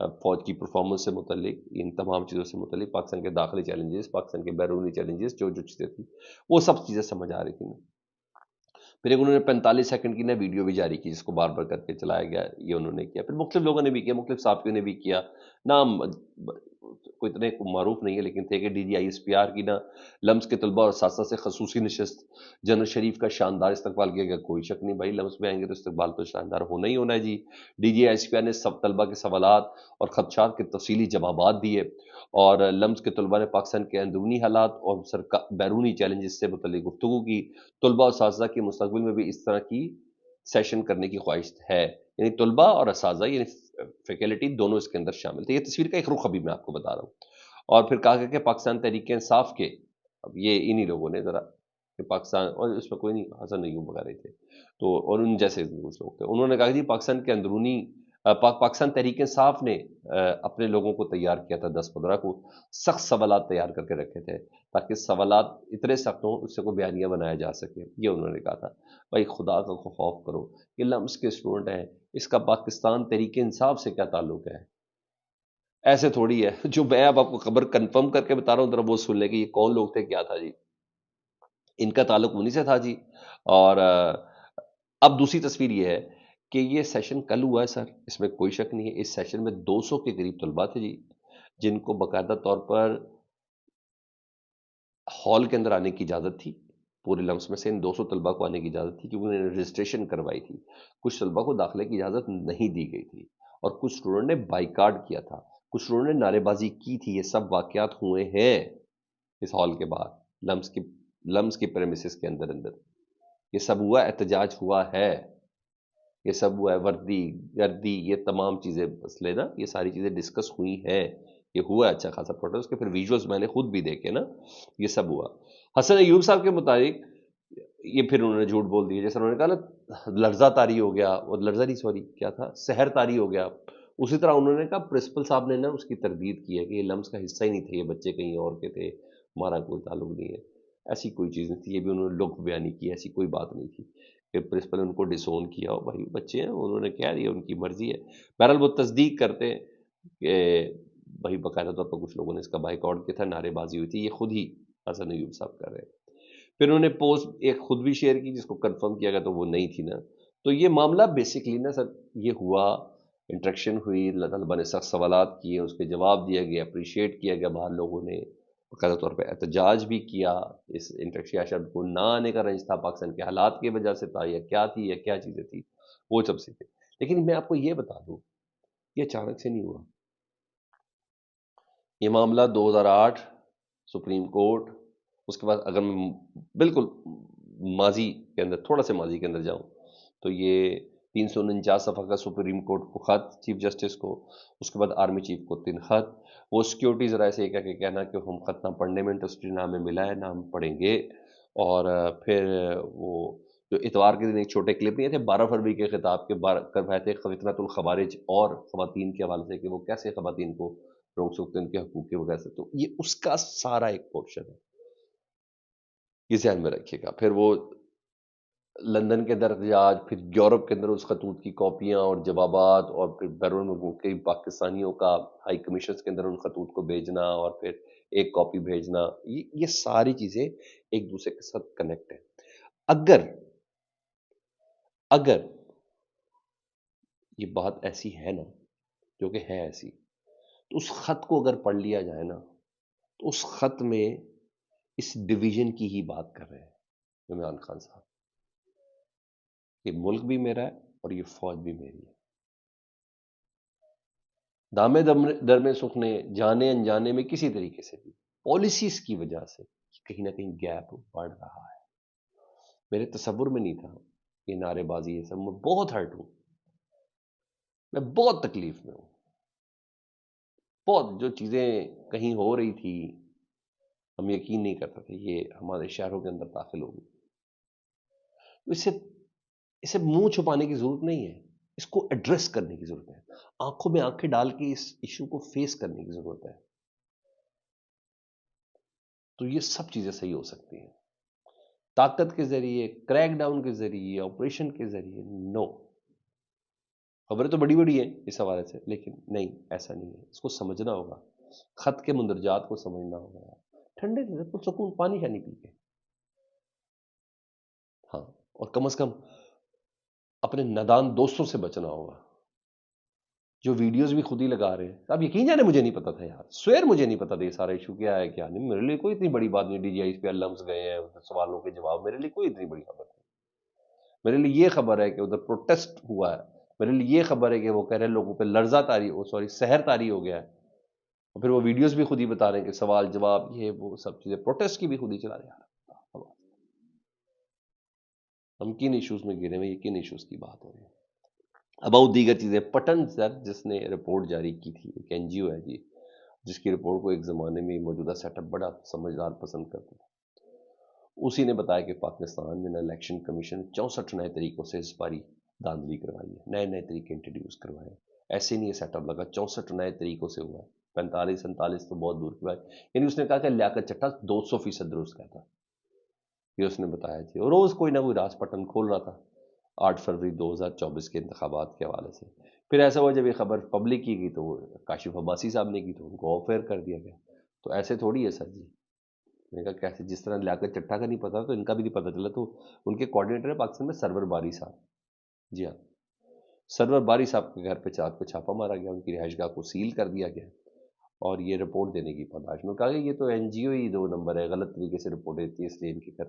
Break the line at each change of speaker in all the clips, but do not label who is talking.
فوج کی پرفارمنس سے متعلق، ان تمام چیزوں سے متعلق، پاکستان کے داخلی چیلنجز، پاکستان کے بیرونی چیلنجز، جو جو چیزیں تھیں وہ سب چیزیں سمجھ آ رہی تھیں. پھر ایک انہوں نے 45 سیکنڈ کی نا ویڈیو بھی جاری کی، جس کو بار بار کر کے چلایا گیا، یہ انہوں نے کیا. پھر مختلف لوگوں نے بھی کیا، مختلف صحافیوں نے بھی کیا. نام کوئی اتنے معروف نہیں ہے، لیکن تھے کہ DGI SPR کی نا لمس کے طلباء اور اساتذہ سے خصوصی نشست، جنرل شریف کا شاندار استقبال کیا گیا. کوئی شک نہیں بھائی، لمس میں آئیں گے تو استقبال تو شاندار ہونا ہی ہونا ہے جی. DGI SPR نے سب طلباء کے سوالات اور خدشات کے تفصیلی جوابات دیے، اور لمس کے طلباء نے پاکستان کے اندرونی حالات اور بیرونی چیلنجز سے متعلق گفتگو کی. طلباء اور اساتذہ کی مستقبل میں بھی اس طرح کی سیشن کرنے کی خواہش ہے، یعنی طلباء اور اساتذہ یعنی فیکلٹی دونوں اس کے اندر شامل تھے. یہ تصویر کا ایک رخ ابھی میں آپ کو بتا رہا ہوں. اور پھر کہا گیا کہ پاکستان تحریک انصاف کے، اب یہ انہی لوگوں نے ذرا کہ پاکستان، اور اس میں کوئی نہیں، حسن نیوم وغیرہ تھے تو، اور ان جیسے کچھ لوگ تھے، انہوں نے کہا کہ جی پاکستان کے اندرونی پاکستان تحریک انصاف نے اپنے لوگوں کو تیار کیا تھا 10-15 کو، سخت سوالات تیار کر کے رکھے تھے تاکہ سوالات اتنے سخت ہوں اس سے کوئی بیانیہ بنایا جا سکے. یہ انہوں نے کہا تھا. بھائی خدا کا خوف کرو، یہ لمس کے اسٹوڈنٹ ہیں، اس کا پاکستان تحریک انصاف سے کیا تعلق ہے؟ ایسے تھوڑی ہے. جو میں اب آپ کو خبر کنفرم کر کے بتا رہا ہوں، ذرا وہ سن لیں کہ یہ کون لوگ تھے، کیا تھا جی. ان کا تعلق انہی سے تھا جی. اور اب دوسری تصویر یہ ہے کہ یہ سیشن کل ہوا ہے سر، اس میں کوئی شک نہیں ہے. اس سیشن میں 200 کے قریب طلباء تھے جی، جن کو باقاعدہ طور پر ہال کے اندر آنے کی اجازت تھی. پورے لمس میں سے ان 200 طلباء کو آنے کی اجازت تھی، کیونکہ انہوں نے رجسٹریشن کروائی تھی. کچھ طلباء کو داخلے کی اجازت نہیں دی گئی تھی، اور کچھ اسٹوڈنٹ نے بائیکاٹ کیا تھا، کچھ اسٹوڈنٹ نے نعرے بازی کی تھی. یہ سب واقعات ہوئے ہیں اس ہال کے بعد، لمس کی پریمیسز کے اندر یہ سب ہوا، احتجاج ہوا ہے، یہ سب ہوا ہے، وردی گردی، یہ تمام چیزیں مسئلے نا، یہ ساری چیزیں ڈسکس ہوئی ہیں. یہ ہوا ہے اچھا خاصا پروٹیسٹ. اس کے پھر ویژولز میں نے خود بھی دیکھے نا، یہ سب ہوا. حسن ایوب صاحب کے مطابق یہ پھر انہوں نے جھوٹ بول دیا، جیسے انہوں نے کہا نا لرزہ طاری ہو گیا، اور لرزہ نہیں، سوری کیا تھا، سحر طاری ہو گیا. اسی طرح انہوں نے کہا پرنسپل صاحب نے نا اس کی تردید کی ہے کہ یہ لمس کا حصہ ہی نہیں تھے، یہ بچے کہیں اور کے تھے، ہمارا کوئی تعلق نہیں ہے. ایسی کوئی چیز نہیں تھی، یہ بھی انہوں نے لغو بیانی کی، ایسی کوئی بات نہیں تھی کہ پرنسپل نے ان کو ڈسون کیا ہو. بھائی بچے ہیں، انہوں نے کہہ دیا، ان کی مرضی ہے. بہرحال وہ تصدیق کرتے ہیں کہ بھائی باقاعدہ طور پر کچھ لوگوں نے اس کا بائیک آؤٹ کیا تھا، نعرے بازی ہوئی تھی. یہ خود ہی حسن ایوب صاحب کر رہے ہیں. پھر انہوں نے پوسٹ ایک خود بھی شیئر کی، جس کو کنفرم کیا گیا تو وہ نہیں تھی نا. تو یہ معاملہ بیسکلی نا سر یہ ہوا، انٹریکشن ہوئی، طلباء نے سخت سوالات کیے، اس کے جواب دیا گیا، اپریشیٹ کیا گیا. باہر لوگوں نے باقاعدہ طور پہ احتجاج بھی کیا. اس انٹریکشن شاید کو نہ آنے کا رنج تھا، پاکستان کے حالات کی وجہ سے تھا، یا کیا تھی، یا کیا چیزیں تھی، وہ سب سے تھے. لیکن میں آپ کو یہ بتا دوں، یہ اچانک سے نہیں ہوا. یہ معاملہ 2008 سپریم کورٹ، اس کے بعد اگر میں بالکل ماضی کے اندر، تھوڑا سے ماضی کے اندر جاؤں تو یہ 349 صفحہ کا سپریم کورٹ کو خط چیف جسٹس کو، اس کے بعد آرمی چیف کو 3 خط. وہ سیکیورٹی ذرائع سے کہہ کے کہنا کہ ہم خط نہ پڑھنے میں انٹرسٹڈ، نہ ہمیں ملا ہے، نہ ہم پڑھیں گے. اور پھر وہ جو اتوار کے دن ایک چھوٹے کلپ نہیں تھے 12 فروری کے خطاب کے کروائے تھے فتنۃ الخوارج اور خواتین کے حوالے سے، کہ وہ کیسے خواتین کو روک سکتے ہیں ان کے حقوق کے وغیرہ سے. تو یہ اس کا سارا ایک پورشن ہے، یہ ذہن میں رکھیے گا. پھر وہ لندن کے اندر احتجاج، پھر یورپ کے اندر اس خطوط کی کاپیاں اور جوابات، اور پھر بیرون ملک کے پاکستانیوں کا ہائی کمیشنز کے اندر ان خطوط کو بھیجنا، اور پھر ایک کاپی بھیجنا. یہ ساری چیزیں ایک دوسرے کے ساتھ کنیکٹ ہیں. اگر یہ بات ایسی ہے نا، جو کہ ہے ایسی، تو اس خط کو اگر پڑھ لیا جائے نا، تو اس خط میں اس ڈویژن کی ہی بات کر رہے ہیں عمران خان صاحب. یہ ملک بھی میرا ہے اور یہ فوج بھی میری ہے. دامے درمے سکھنے، جانے انجانے میں کسی طریقے سے بھی پالیسیز کی وجہ سے کہیں نہ کہیں گیپ بڑھ رہا ہے. میرے تصور میں نہیں تھا یہ نعرے بازی، یہ سب. میں بہت ہرٹ ہوں، میں بہت تکلیف میں ہوں. بہت جو چیزیں کہیں ہو رہی تھی ہم یقین نہیں کرتے تھے، یہ ہمارے شہروں کے اندر داخل ہوگی. اسے منہ چھپانے کی ضرورت نہیں ہے، اس کو ایڈریس کرنے کی ضرورت ہے. آنکھوں میں آنکھیں ڈال کے اس ایشو کو فیس کرنے کی ضرورت ہے. تو یہ سب چیزیں صحیح ہو سکتی ہیں طاقت کے ذریعے، کریک ڈاؤن کے ذریعے، آپریشن کے ذریعے. نو، خبریں تو بڑی بڑی ہیں اس حوالے سے، لیکن نہیں، ایسا نہیں ہے، اس کو سمجھنا ہوگا، خط کے مندرجات کو سمجھنا ہوگا، ٹھنڈے سے پرسکون پانی شانی پی کے، ہاں، اور کم از کم اپنے نادان دوستوں سے بچنا ہوگا جو ویڈیوز بھی خود ہی لگا رہے ہیں. اب یقین جانے مجھے نہیں پتا تھا یار، سویر مجھے نہیں پتا تھا یہ سارا ایشو کیا ہے کیا نہیں. میرے لیے کوئی اتنی بڑی بات نہیں، ڈی جی آئی پہ لمس گئے ہیں سوالوں کے جواب، میرے لیے کوئی اتنی بڑی خبر نہیں. میرے لیے یہ خبر ہے کہ ادھر پروٹیسٹ ہوا ہے، میرے لیے یہ خبر ہے کہ وہ کہہ رہے ہیں لوگوں پہ لرزہ طاری سحر طاری ہو گیا ہے، اور پھر وہ ویڈیوز بھی خود ہی بتا رہے ہیں کہ سوال جواب یہ وہ سب چیزیں پروٹیسٹ کی بھی خود ہی چلا رہے ہیں. ہم کن ایشوز میں گرے ہوئے، یہ کن ایشوز کی بات ہو رہی ہے. اباؤٹ دیگر چیزیں، پٹن سر جس نے رپورٹ جاری کی تھی، ایک این جی او ہے جی، جس کی رپورٹ کو ایک زمانے میں موجودہ سیٹ اپ بڑا سمجھدار پسند کرتا تھا، اسی نے بتایا کہ پاکستان میں الیکشن کمیشن 64 نئے طریقوں سے اس باری دھاندلی کروائی ہے، نئے نئے طریقے انٹروڈیوس کروائے ہیں. ایسے نہیں یہ سیٹ اپ لگا، 64 نئے طریقوں سے ہوا ہے. 45 47 تو بہت دور کی بات. یعنی اس نے کہا کہ لیاقت چٹھا 200% درست کہتا، یہ اس نے بتایا تھی. اور روز کوئی نہ کوئی راز پٹن کھول رہا تھا 8 فروری 2024 کے انتخابات کے حوالے سے. پھر ایسا ہوا جب یہ خبر پبلک کی گئی تو وہ کاشف عباسی صاحب نے کی تو ان کو آف ایئر کر دیا گیا. تو ایسے تھوڑی ہے سر جی. میں نے کہا کیسے، جس طرح لیاقت چٹھا کا نہیں پتا تو ان کا بھی نہیں پتا چلا. تو ان کے کوآرڈینیٹر ہے پاکستان میں سرور باری صاحب، جی ہاں، سرور باری صاحب کے گھر پہ رات کو چھاپا مارا گیا، ان کی رہائش گاہ کو سیل کر دیا گیا اور یہ رپورٹ دینے کی پاداش میں کہا کہ یہ تو این جی او ہی 2 نمبر ہے، غلط طریقے سے رپورٹ دیتی ہے، اس لیے ان کے گھر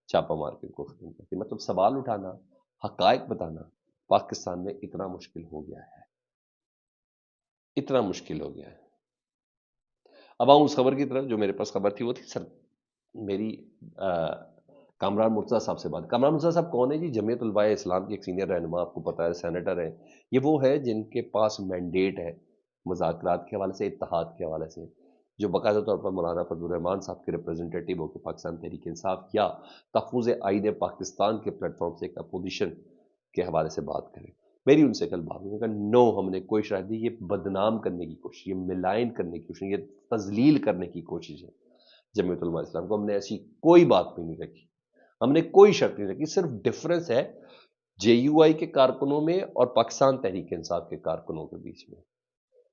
چھاپا مار کے ان کو ختم کرتی. مطلب سوال اٹھانا، حقائق بتانا پاکستان میں اتنا مشکل ہو گیا ہے، اتنا مشکل ہو گیا ہے. اب آؤں اس خبر کی طرف. جو میرے پاس خبر تھی وہ تھی سر میری کامران مرتضیٰ صاحب سے بات. کامران مرتضیٰ صاحب کون ہے جی؟ جمعیت علماء اسلام کے ایک سینئر رہنما، آپ کو پتا ہے، سینیٹر ہیں. یہ وہ ہے جن کے پاس مینڈیٹ ہے مذاکرات کے حوالے سے، اتحاد کے حوالے سے، جو باقاعدہ طور پر مولانا فضل الرحمان صاحب کے ریپرزنٹیٹیو ہو کے پاکستان تحریک انصاف یا تحفظ آئین پاکستان کے پلیٹ فارم سے ایک اپوزیشن کے حوالے سے بات کریں. میری ان سے کل بات ہوئی کہ نو، ہم نے کوئی شاید نہیں، یہ بدنام کرنے کی کوشش، یہ ملائن کرنے کی کوشش، یہ تذلیل کرنے کی کوشش ہے جمعیت علماء اسلام کو. ہم نے ایسی کوئی بات بھی نہیں رکھی، ہم نے کوئی شرط نہیں رکھی. صرف ڈفرنس ہے جے یو آئی کے کارکنوں میں اور پاکستان تحریک انصاف کے کارکنوں کے بیچ میں.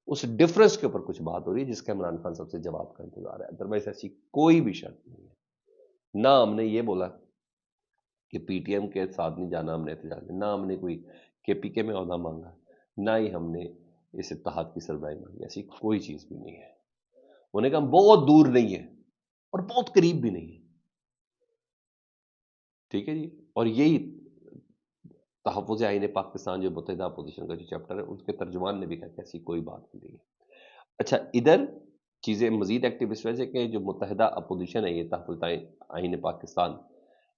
اس ڈفرنس کے اوپر کچھ بات ہو رہی ہے جس کا عمران خان صاحب سے جواب کا انتظار ہے. ادروائز ایسی کوئی بھی شرط نہیں ہے. نہ ہم نے یہ بولا کہ پی ٹی ایم کے ساتھ نہیں جانا ہم نے احتجاج میں، نہ ہم نے کوئی کے پی کے میں عہدہ مانگا، نہ ہی ہم نے اس اتحاد کی سربراہی مانگی. ایسی کوئی چیز بھی نہیں ہے. انہوں نے کہا ہم بہت دور نہیں ہے اور بہت قریب بھی نہیں ہے. ٹھیک ہے جی. اور یہی تحفظ آئین پاکستان جو متحدہ اپوزیشن کا جو چیپٹر ہے، اس کے ترجمان نے بھی کہا کہ ایسی کوئی بات نہیں ہے. اچھا، ادھر چیزیں مزید ایکٹیو اس وجہ سے کہ جو متحدہ اپوزیشن ہے یہ تحفظ آئین پاکستان،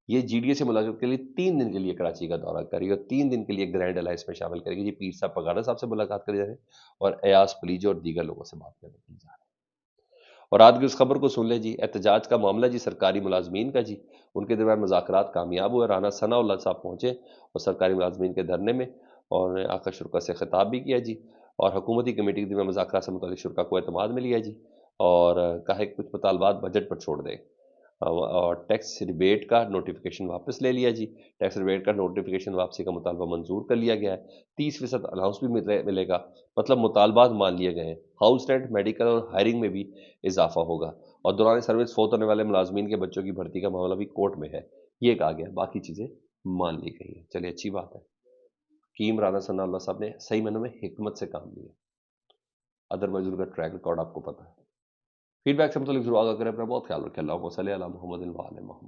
یہ جی ڈی اے سے ملاقات کے لیے 3 دن کے لیے کراچی کا دورہ کر رہی ہے اور 3 دن کے لیے گرینڈ الائنس میں شامل کرے گی. جی پیر صاحب پگاڑا صاحب سے ملاقات کرے جا رہے ہیں اور ایاز پلیجو اور دیگر لوگوں سے بات کرنے کے لیے جا رہے ہیں. اور آج کی اس خبر کو سن لیں جی. احتجاج کا معاملہ جی سرکاری ملازمین کا جی، ان کے درمیان مذاکرات کامیاب ہوئے. رانا ثناء اللہ صاحب پہنچے اور سرکاری ملازمین کے دھرنے میں، اور انہیں آقا شرکا سے خطاب بھی کیا جی، اور حکومتی کمیٹی کے درمیان مذاکرات سے متعلق شرکا کو اعتماد میں لیا جی، اور کہا کہ کچھ مطالبات بجٹ پر چھوڑ دیں. اور ٹیکس ریبیٹ کا نوٹیفیکیشن واپس لے لیا جی. ٹیکس ریبیٹ کا نوٹیفیکیشن واپسی کا مطالبہ منظور کر لیا گیا ہے. 30% الاؤنس بھی ملے گا. مطلب مطالبات مان لیے گئے ہیں. ہاؤس رینٹ، میڈیکل اور ہائرنگ میں بھی اضافہ ہوگا. اور دوران سروس فوت ہونے والے ملازمین کے بچوں کی بھرتی کا معاملہ بھی کورٹ میں ہے، یہ کہا گیا. باقی چیزیں مان لی گئی ہیں. چلیے اچھی بات ہے. حکیم رانا ثناء اللہ صاحب نے صحیح معنوں میں حکمت سے کام لیا. ادروائز ان کا ٹریک ریکارڈ آپ کو پتا ہے. فیڈ بیک سے متعلق ضرور آگاہ کریں. اپنا بہت خیال رکھیں. اللہم صلی علی محمد و علی محمد.